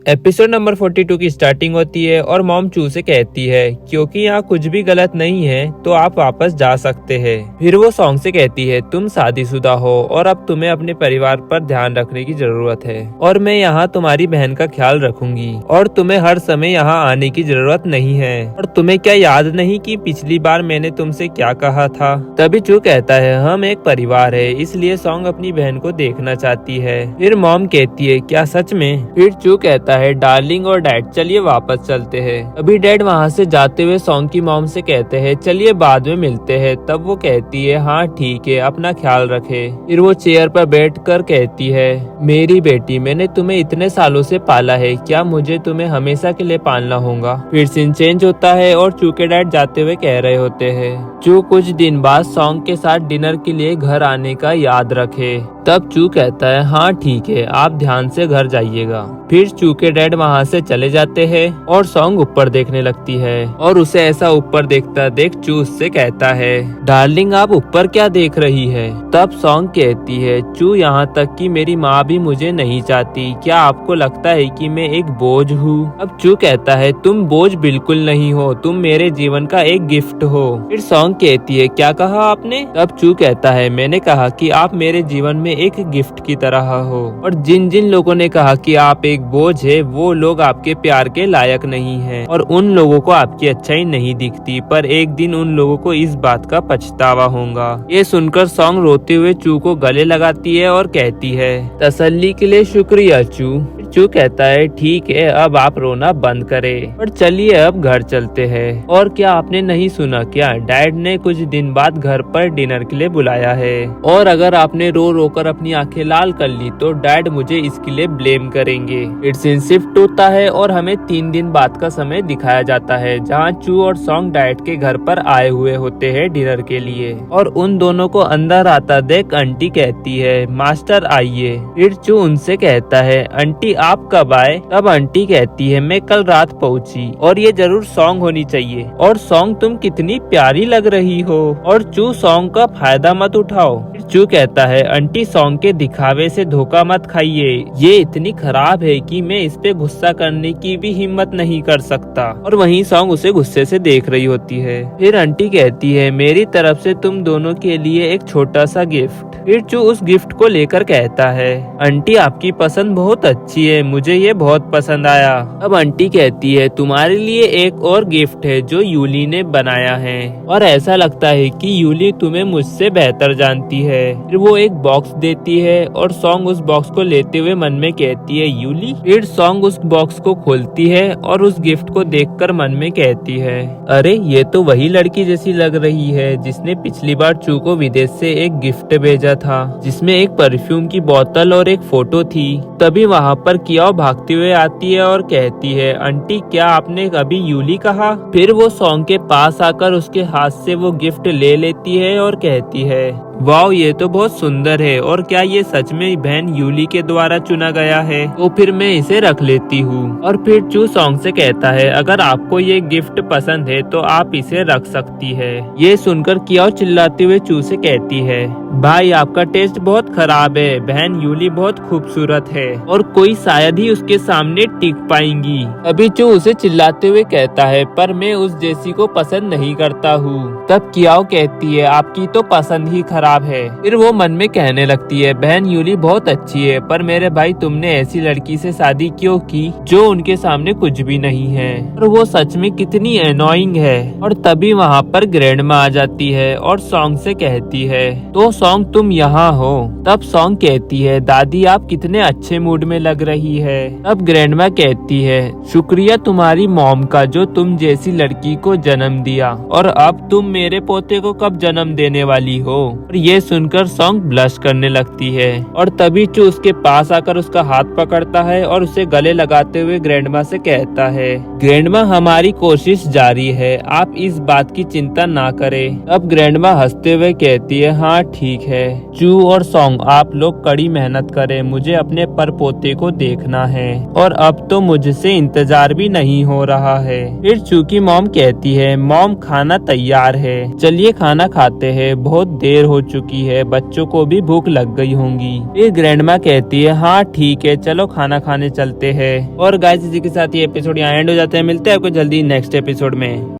Episode number 42 की starting होती है और मॉम चू से कहती है क्योंकि यहाँ कुछ भी गलत नहीं है तो आप वापस जा सकते हैं। फिर वो सॉन्ग से कहती है तुम शादीशुदा हो और अब तुम्हें अपने परिवार पर ध्यान रखने की जरूरत है और मैं यहाँ तुम्हारी बहन का ख्याल रखूंगी और तुम्हें हर समय यहाँ आने की जरूरत नहीं है। और तुम्हें क्या याद नहीं कि पिछली बार मैंने तुमसे क्या कहा था? तभी चू कहता है हम एक परिवार है, इसलिए सॉन्ग अपनी बहन को देखना चाहती है। फिर मॉम कहती है क्या सच में? फिर चू कहता है डार्लिंग और डैड चलिए वापस चलते हैं। अभी डैड वहाँ से जाते हुए सॉन्ग की मॉम से कहते हैं चलिए बाद में मिलते हैं। तब वो कहती है हाँ ठीक है, अपना ख्याल रखे। फिर वो चेयर पर बैठकर कहती है मेरी बेटी, मैंने तुम्हें इतने सालों से पाला है, क्या मुझे तुम्हें हमेशा के लिए पालना होगा? फिर सीन चेंज होता है और चू के डैड जाते हुए कह रहे होते हैं चू कुछ दिन बाद सॉन्ग के साथ डिनर के लिए घर आने का याद रखे। तब चू कहता है हाँ ठीक है, आप ध्यान से घर जाइएगा। फिर चू के डैड वहाँ से चले जाते हैं और सॉन्ग ऊपर देखने लगती है और उसे ऐसा ऊपर देखता देख चू उससे कहता है डार्लिंग आप ऊपर क्या देख रही है? तब सॉन्ग कहती है चू यहाँ तक कि मेरी माँ भी मुझे नहीं चाहती, क्या आपको लगता है कि मैं एक बोझ हूँ? अब चू कहता है तुम बोझ बिल्कुल नहीं हो, तुम मेरे जीवन का एक गिफ्ट हो। फिर सॉन्ग कहती है क्या कहा आपने? तब चू कहता है मैंने कहा कि आप मेरे जीवन में एक गिफ्ट की तरह हो और जिन जिन लोगों ने कहा कि आप एक बोझ है वो लोग आपके प्यार के लायक नहीं है और उन लोगों को आपकी अच्छाई नहीं दिखती, पर एक दिन उन लोगों को इस बात का पछतावा होगा। ये सुनकर सॉन्ग रोते हुए चू को गले लगाती है और कहती है तसल्ली के लिए शुक्रिया चू। चू कहता है ठीक है, अब आप रोना बंद करें और चलिए अब घर चलते हैं। और क्या आपने नहीं सुना क्या? डैड ने कुछ दिन बाद घर पर डिनर के लिए बुलाया है और अगर आपने रो रो कर अपनी आंखें लाल कर ली तो डैड मुझे इसके लिए ब्लेम करेंगे। फिर सीन शिफ्ट होता है और हमें 3 दिन बाद का समय दिखाया जाता है जहाँ चू और सॉन्ग डैड के घर पर आए हुए होते हैं डिनर के लिए और उन दोनों को अंदर आता देख आंटी कहती है मास्टर आइए। फिर चू उनसे कहता है आंटी आप कब आए? तब आंटी कहती है मैं कल रात पहुंची और ये जरूर सॉन्ग होनी चाहिए और सॉन्ग तुम कितनी प्यारी लग रही हो और चू सॉन्ग का फायदा मत उठाओ। फिर चू कहता है आंटी सॉन्ग के दिखावे से धोखा मत खाइए, ये इतनी खराब है कि मैं इस पे गुस्सा करने की भी हिम्मत नहीं कर सकता। और वहीं सॉन्ग उसे गुस्से से देख रही होती है। फिर आंटी कहती है मेरी तरफ से तुम दोनों के लिए एक छोटा सा गिफ्ट। फिर चू उस गिफ्ट को लेकर कहता है आंटी आपकी पसंद बहुत अच्छी है, मुझे ये बहुत पसंद आया। अब आंटी कहती है तुम्हारे लिए एक और गिफ्ट है जो यूली ने बनाया है और ऐसा लगता है कि यूली तुम्हें मुझसे बेहतर जानती है। फिर वो एक बॉक्स देती है और सॉन्ग उस बॉक्स को लेते हुए मन में कहती है यूली। फिर सॉन्ग उस बॉक्स को खोलती है और उस गिफ्ट को देखकर मन में कहती है अरे ये तो वही लड़की जैसी लग रही है जिसने पिछली बार चू को विदेश से एक गिफ्ट भेजा था जिसमें एक परफ्यूम की बोतल और एक फोटो थी। तभी वहाँ पर कियाओ भागती हुए आती है और कहती है आंटी क्या आपने अभी यूली कहा? फिर वो सॉन्ग के पास आकर उसके हाथ से वो गिफ्ट ले लेती है और कहती है वाओ ये तो बहुत सुंदर है और क्या ये सच में बहन यूली के द्वारा चुना गया है? तो फिर मैं इसे रख लेती हूँ। और फिर चू सॉन्ग से कहता है अगर आपको ये गिफ्ट पसंद है तो आप इसे रख सकती है। ये सुनकर कियाओ चिल्लाते हुए चू से कहती है भाई आपका टेस्ट बहुत खराब है, बहन यूली बहुत खूबसूरत है और कोई शायद ही उसके सामने टिक पाएंगी। अभी चू उसे चिल्लाते हुए कहता है पर मैं उस जैसी को पसंद नहीं करता हूँ। तब कियाओ कहती है आपकी तो पसंद ही खराब है। फिर वो मन में कहने लगती है बहन यूली बहुत अच्छी है पर मेरे भाई तुमने ऐसी लड़की से शादी क्यों की जो उनके सामने कुछ भी नहीं है और वो सच में कितनी एनोइंग है। और तभी वहाँ पर ग्रैंडमा आ जाती है और सॉन्ग से कहती है तो सॉन्ग तुम यहाँ हो? तब सॉन्ग कहती है दादी आप कितने अच्छे मूड में लग रही है। तब ग्रैंडमा कहती है शुक्रिया तुम्हारी मॉम का जो तुम जैसी लड़की को जन्म दिया और अब तुम मेरे पोते को कब जन्म देने वाली हो? और ये सुनकर सॉन्ग ब्लश करने लगती है और तभी चू उसके पास आकर उसका हाथ पकड़ता है और उसे गले लगाते हुए ग्रैंडमा से कहता है ग्रैंडमा हमारी कोशिश जारी है, आप इस बात की चिंता ना करें। अब ग्रैंडमा हंसते हुए कहती है हाँ ठीक है चू और सॉन्ग आप लोग कड़ी मेहनत करें, मुझे अपने पर पोते को देखना है और अब तो मुझसे इंतजार भी नहीं हो रहा है। फिर चू की मॉम कहती है मॉम खाना तैयार है, चलिए खाना खाते हैं, बहुत देर हो चुकी है, बच्चों को भी भूख लग गई होंगी। फिर ग्रैंड माँ कहती है हाँ ठीक है चलो खाना खाने चलते हैं। और गाइस इसी के साथ ये एपिसोड यहाँ एंड हो जाता है। मिलते हैं आपको जल्दी नेक्स्ट एपिसोड में।